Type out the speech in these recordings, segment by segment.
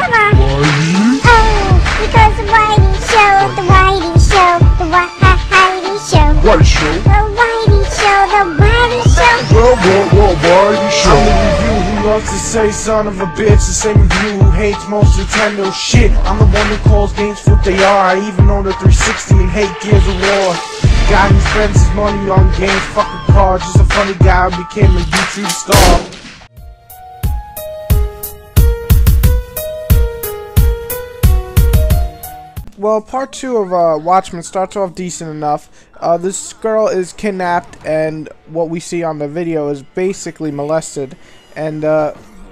Come on. Oh, because the Whitey Show, the Whitey Show, the Whitey Show. Whitey Show. The Whitey Show, the Whitey Show. Whitey Show. I'm the review who loves to say son of a bitch. The same review who hates most Nintendo shit. I'm the one who calls games what they are. I even own the 360 and hate Gears of War. Guy who spends his money on games, fucking cards. Just a funny guy who became a YouTube star. Well, part 2 of Watchmen starts off decent enough. This girl is kidnapped, and what we see on the video is basically molested. And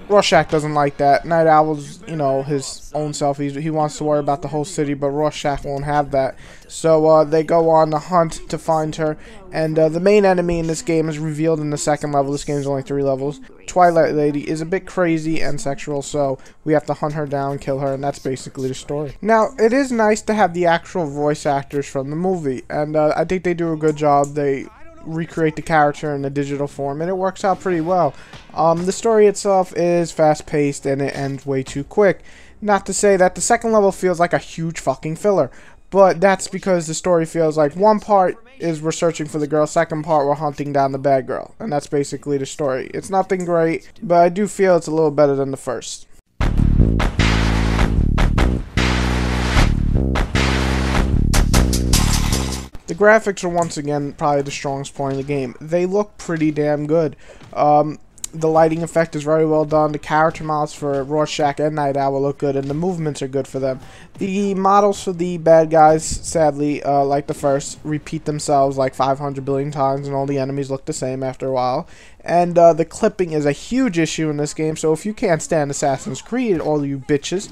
Rorschach doesn't like that. Night Owl's, you know, his own self. He wants to worry about the whole city, but Rorschach won't have that. So they go on the hunt to find her. And the main enemy in this game is revealed in the second level. This game is only 3 levels. Twilight Lady is a bit crazy and sexual, so we have to hunt her down, kill her, and that's basically the story. Now, it is nice to have the actual voice actors from the movie, and I think they do a good job. They recreate the character in a digital form, and it works out pretty well. The story itself is fast-paced, and it ends way too quick. Not to say that the second level feels like a huge fucking filler, but that's because the story feels like one part is we're searching for the girl, second part we're hunting down the bad girl, and that's basically the story. It's nothing great, but I do feel it's a little better than the first. The graphics are once again probably the strongest point in the game. They look pretty damn good. The lighting effect is very well done. The character models for Rorschach and Night Owl look good, and the movements are good for them. The models for the bad guys, sadly, like the first, repeat themselves like 500 billion times, and all the enemies look the same after a while. And the clipping is a huge issue in this game, so if you can't stand Assassin's Creed, all you bitches,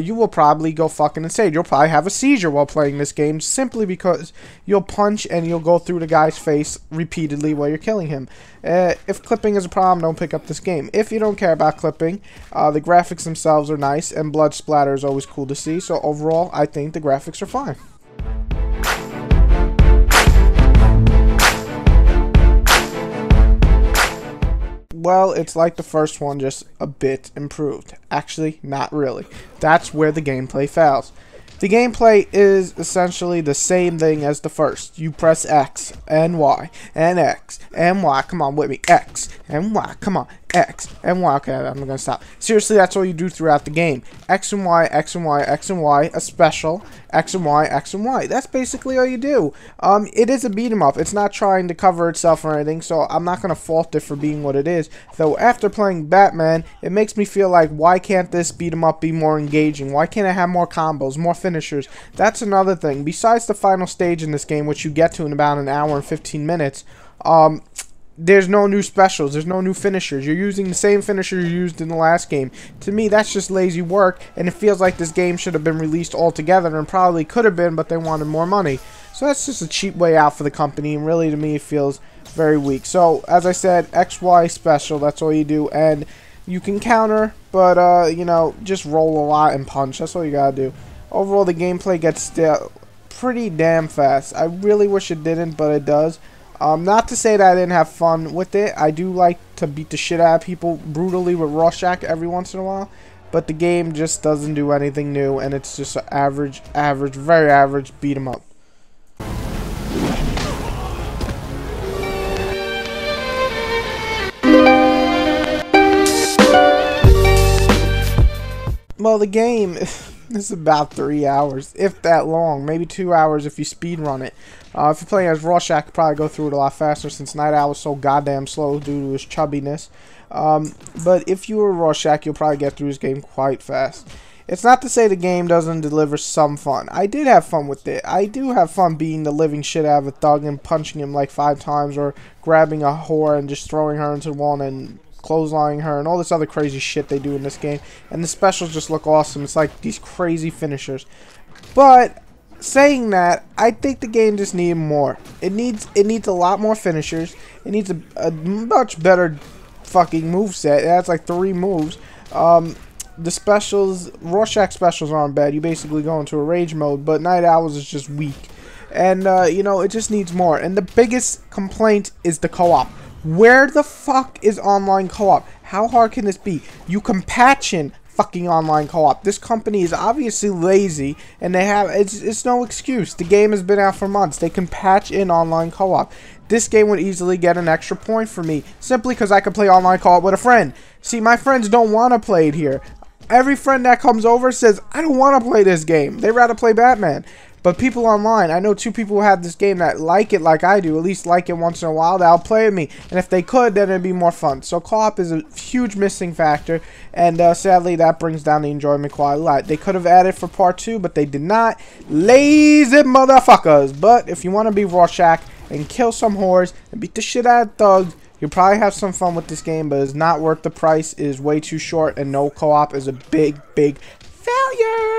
you will probably go fucking insane. You'll probably have a seizure while playing this game, simply because you'll punch and you'll go through the guy's face repeatedly while you're killing him. If clipping is a problem, don't pick up this game. If you don't care about clipping, the graphics themselves are nice, and blood splatter is always cool to see, so overall, I think the graphics are fine. Well, it's like the first one, just a bit improved. Actually, not really. That's where the gameplay fails. The gameplay is essentially the same thing as the first. You press X and Y and X and Y. Come on with me. X and Y. Come on. X and Y. Okay, I'm gonna stop. Seriously, that's all you do throughout the game. X and Y, X and Y, X and Y, a special, X and Y, X and Y. That's basically all you do. It is a beat 'em up. It's not trying to cover itself or anything, so I'm not gonna fault it for being what it is. Though after playing Batman, it makes me feel like, why can't this beat 'em up be more engaging? Why can't it have more combos, more finishers? That's another thing. Besides the final stage in this game, which you get to in about an hour and 15 minutes, there's no new specials, there's no new finishers. You're using the same finisher you used in the last game. To me, that's just lazy work, and it feels like this game should have been released altogether, and probably could have been, but they wanted more money. So that's just a cheap way out for the company, and really, to me, it feels very weak. So, as I said, XY special, that's all you do, and you can counter, but, you know, just roll a lot and punch. That's all you gotta do. Overall, the gameplay gets stale pretty damn fast. I really wish it didn't, but it does. Not to say that I didn't have fun with it. I do like to beat the shit out of people brutally with Rorschach every once in a while. But the game just doesn't do anything new, and it's just an average, very average beat 'em up. Well, the game is about 3 hours, if that long. Maybe 2 hours if you speed run it. If you're playing as Rorschach, you could probably go through it a lot faster, since Night Owl is so goddamn slow due to his chubbiness. But if you were Rorschach, you'll probably get through this game quite fast. It's not to say the game doesn't deliver some fun. I did have fun with it. I do have fun beating the living shit out of a thug and punching him like 5 times, or grabbing a whore and just throwing her into the wall and clotheslining her, and all this other crazy shit they do in this game. And the specials just look awesome. It's like these crazy finishers. But saying that, I think the game just needed more. It needs a lot more finishers. It needs a much better fucking moveset. It has like 3 moves. The specials, Rorschach specials aren't bad. You basically go into a rage mode, but Night Owl's is just weak. And, you know, it just needs more. And the biggest complaint is the co-op. Where the fuck is online co-op? How hard can this be? You can patch in fucking online co-op. This company is obviously lazy, and it's no excuse. The game has been out for months. They can patch in online co-op. This game would easily get an extra point for me, simply because I could play online co-op with a friend. See, my friends don't want to play it here. Every friend that comes over says, I don't want to play this game. They'd rather play Batman. But people online, I know 2 people who have this game that like it like I do, at least like it once in a while, that'll play with me. And if they could, then it'd be more fun. So co-op is a huge missing factor, and sadly that brings down the enjoyment quite a lot. They could have added for part 2, but they did not. Lazy motherfuckers. But if you want to be Rorschach and kill some whores and beat the shit out of thugs, you'll probably have some fun with this game, but it's not worth the price. It is way too short, and no co-op is a big, big failure.